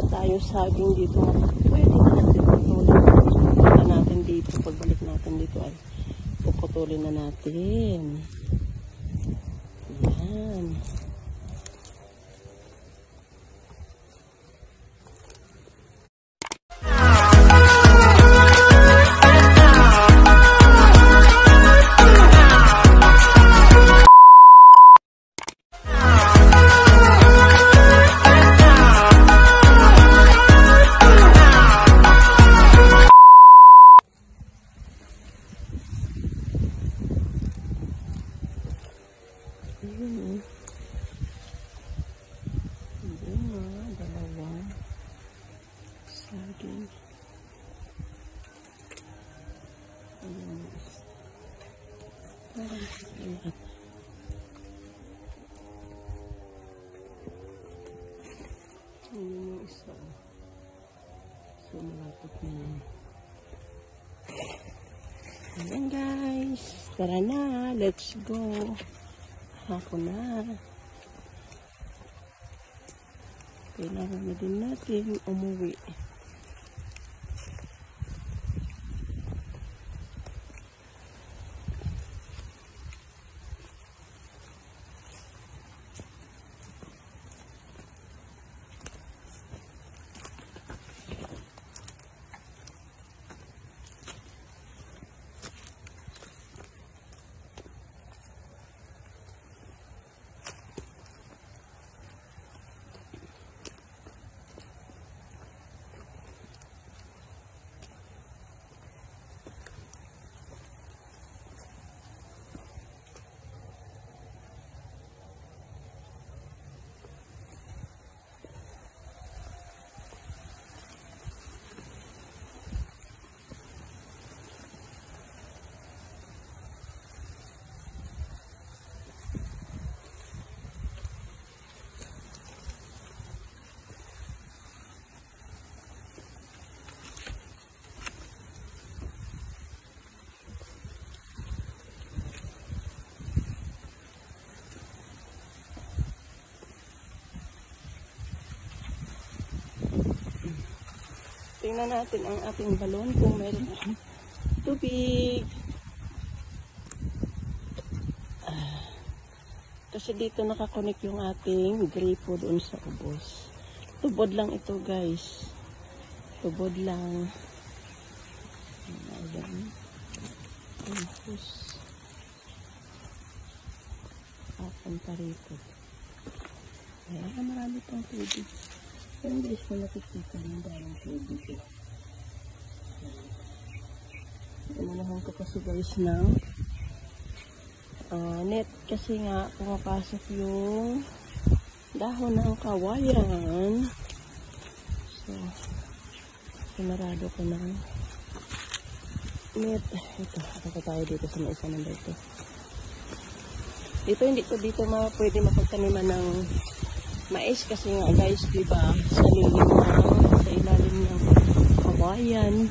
tayo saging dito. Pwede na natin putulin. Punta natin dito. Pagbalik natin dito ay puputulin na natin. Yan. Dalawang saging. Ayan. Parang sakilat. Ayan yung isa. So, malapot na yun. Ayan guys. Tara na. Let's go. Hapon na. Kailangan na din natin umuwi. Tingnan natin ang ating balon kung meron tubig. Kasi dito nakakonek yung ating gripo doon sa ubos. Tubod lang ito guys. Tubod lang. Ayan. Ubos. Apan pa rito. Ayan, marami pang tubig. Pero hindi ko nakikita ng daming tubig. Umanahan ko kasi guys ng net kasi nga pumapasok yung dahon ng kawayan. So, sinarado ko ng net. Ito, ako tayo dito sa may isa number 2. Hindi ko dito pwede mapagtaniman ng mais kasi nga guys, diba, sa ilalim ng kawayan.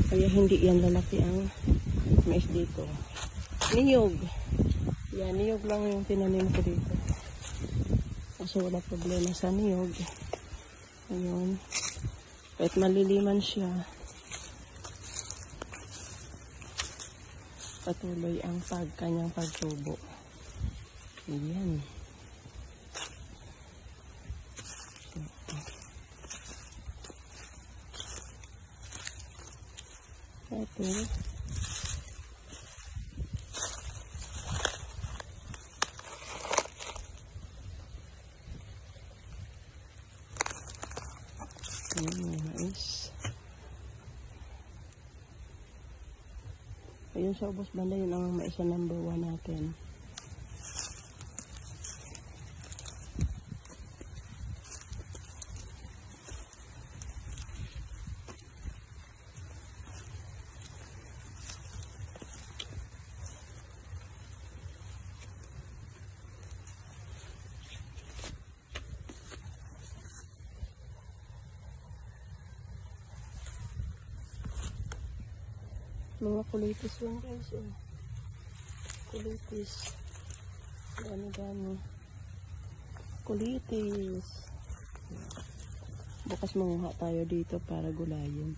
Kaya hindi yan lalaki ang mais dito. Niyog. Yan, niyog lang yung tinanim ko dito. Kasi wala problema sa niyog. Ayun. Kahit maliliman siya, patuloy ang kanyang pagtubo. Ayan. Ito. Mais. Ayun sa ubos banda, yun ang mais na number 1 natin. Mga kulitis yun guys. Kulitis. Dami-dami. Kulitis. Bukas manguha tayo dito para gulayin.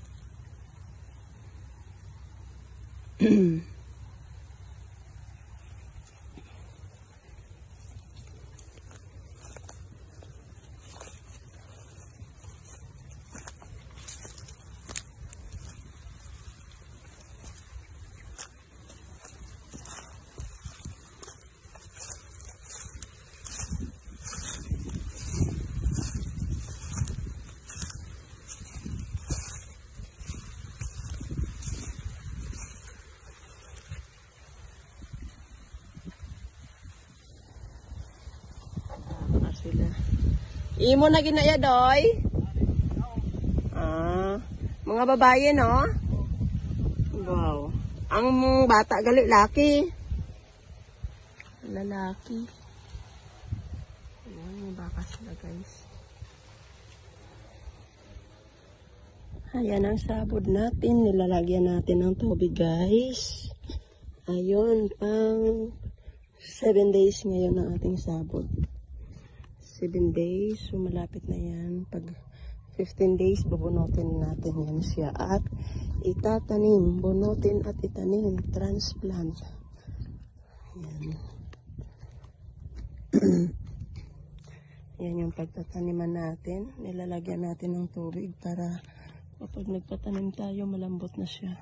Sila. Imo na ginaya, Doy? Mga babae, no? Wow. Ang bata gali, laki. Lalaki. Ayan, may baka sila, guys. Ayan ang sabod natin. Nilalagyan natin ng tubig, guys. Ayun, pang 7 days ngayon ang ating sabod. 7 days, so malapit na yan. Pag 15 days, bubunutin natin yan siya at itatanim, bunutin at itanim, transplant. Yan. Yan yung pagtataniman natin. Nilalagyan natin ng tubig para kapag nagtatanim tayo, malambot na siya.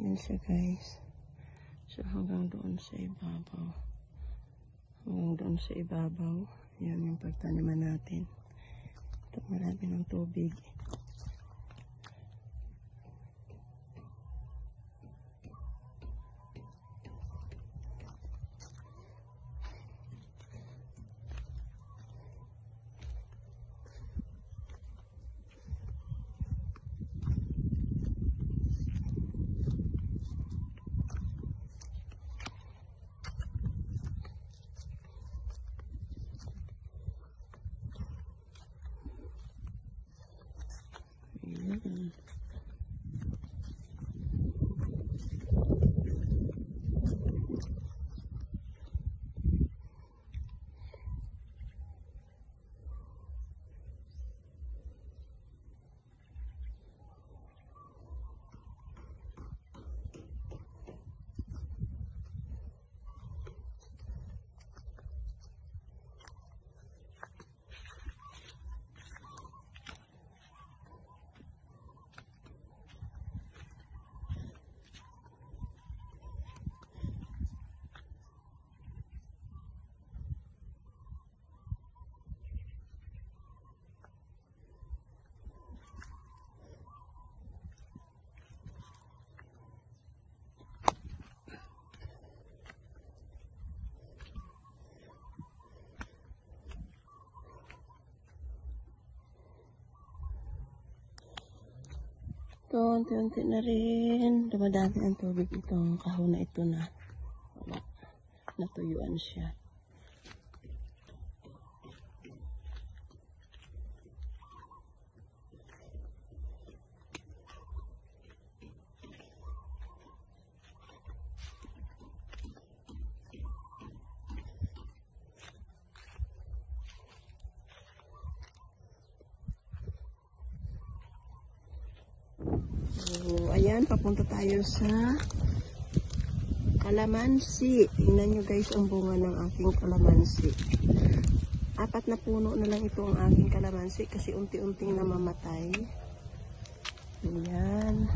Yan siya, guys. So hanggang doon sa ibabaw. Hanggang doon sa ibabaw. Yan yung pagtaniman natin. Ito marami ng tubig. Ito, unti-unti na rin. Dumadami ang tubig itong kahon na ito na. Wala. Natuyuan siya. So, ayan, papunta tayo sa kalamansi. Tingnan nyo guys ang bunga ng aking kalamansi. 4 na puno na lang ito ang aking kalamansi kasi unti-unting namamatay. Ayan.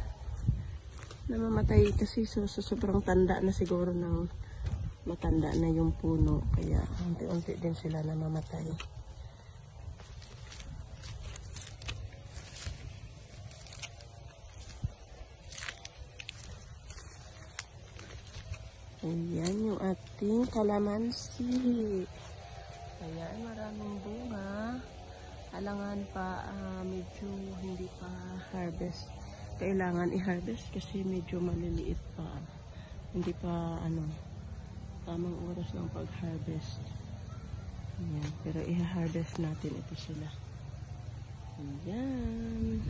Namamatay kasi so sobrang tanda na siguro ng matanda na yung puno. Kaya unti-unti din sila namamatay. Ayan yung ating kalamansi. Ayan, maraming bunga. Alangan pa, medyo hindi pa harvest. Kailangan i-harvest kasi medyo maliliit pa. Hindi pa, tamang oras ng pag-harvest. Ayan, pero i-harvest natin ito sila. Ayan.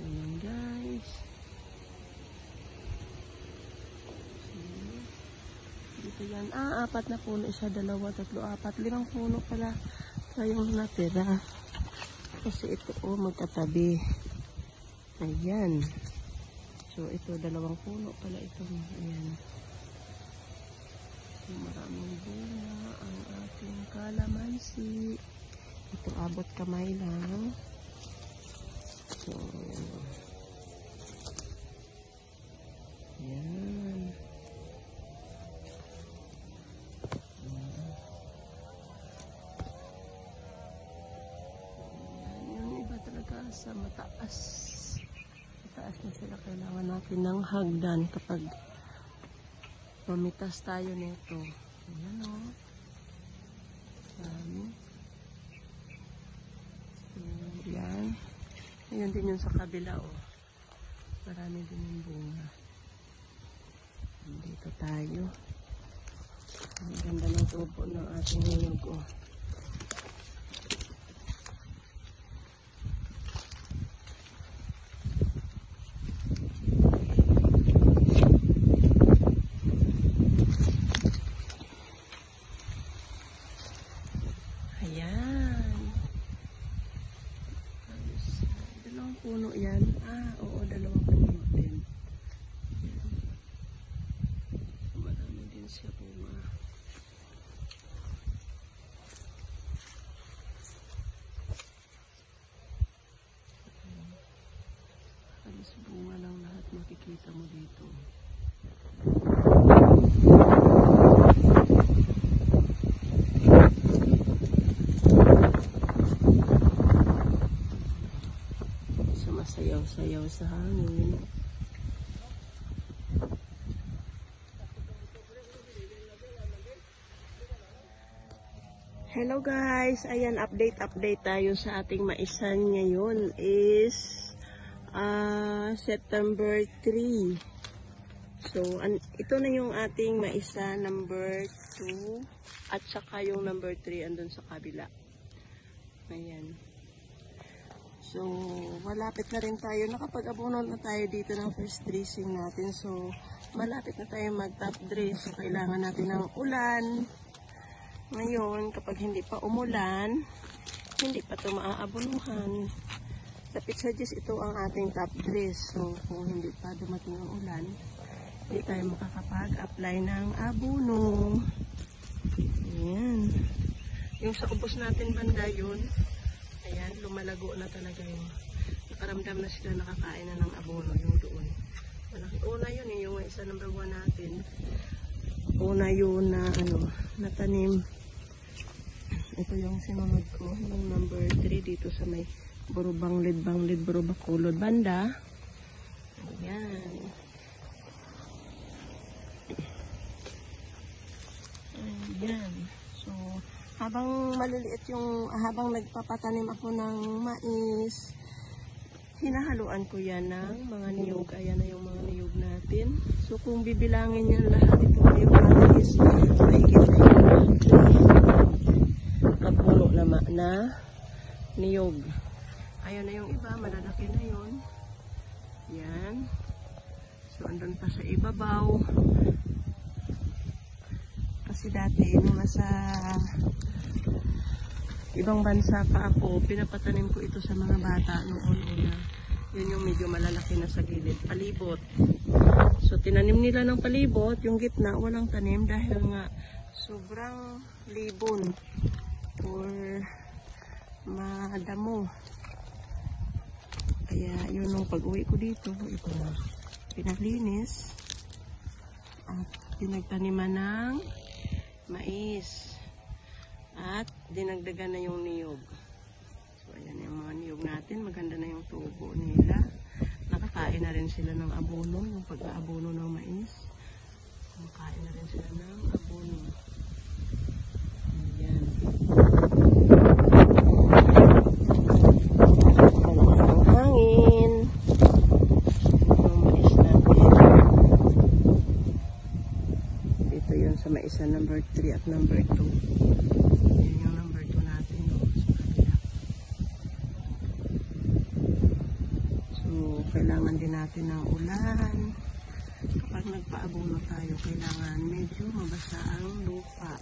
Ayan guys. Dito yan. 4 na puno. 1, 2, 3, 4, 5 puno pala. pa yung natira. Kasi ito, magkatabi. Ayan. So, ito, 2 puno pala ito. Ayan. So, maraming bunga ang ating kalamansi. Ito, abot kamay lang. So, ayan. Yung iba talaga sa mataas. Mataas na sila. Kailangan natin ng hagdan kapag mamitas tayo nito. Ayan o. Ayan. Ayan din yung sa kabila o. Marami din yung bunga. Dito tayo. Ang ganda ng tubo ng ating niyog o. Puno yan. Oo, 2 puno din. Marami din siya bunga. Halos bunga lang lahat makikita mo dito. Sayaw sa hangin. Hello guys, ayan update tayo sa ating maisan ngayon is September 3. So ito na yung ating maisa number 2 at saka yung number 3 andun sa kabila. Ayan. So, malapit na rin tayo. Nakapag-abono na tayo dito ng first dressing natin. So, malapit na tayo mag-top dress. So, kailangan natin ng ulan. Ngayon, kapag hindi pa umulan, hindi pa ito maaabonuhan. Sa Pitsages, ito ang ating top dress. So, kung hindi pa dumating ang ulan, hindi tayo makakapag-apply ng abono. Ayan. Yung sa ubos natin banda yun, ayan, lumalago na talaga yung nakaramdam na sila nakakain na ng abono yung doon. Malaki. Una yun yung isa number 1 natin. Una yun na natanim. Ito yung sinunod ko, yung number 3 dito sa may Banglid, Burubakulod banda. Ayan. Ayan. So, habang maliliit habang nagpapatanim ako ng mais, hinahaluan ko yan ng mga niyog. Ayan na yung mga niyog natin. So kung bibilangin yan lahat, itong niyog natin is mahigit na puno na niyog. Ayan na yung iba, malalaki na yun. Yan. So andun pa sa ibabaw. Kasi dati, nung nasa ibang bansa pa ako, pinapatanim ko ito sa mga bata noon una. Yun yung medyo malalaki na sa gilid, palibot. So tinanim nila ng palibot, yung gitna walang tanim dahil nga sobrang libon or madamo. Kaya yun nung pag-uwi ko dito, ito na pinaglinis at pinagtaniman ng mais at dinagdagan na yung niyog. So ayan yung mga niyog natin, maganda na yung tubo nila. Nakakain na rin sila ng abono, yung pag-aabono ng mais. Kumakain na rin sila ng abono. Ayan. Malakas ang hangin. Yung mais natin. Dito yun sa maisa number 3 at number 2. Yan yung number 2 natin, no? Sa kabila. So, kailangan din natin ng ulan. Kapag nagpaabono tayo, kailangan medyo mabasa ang lupa.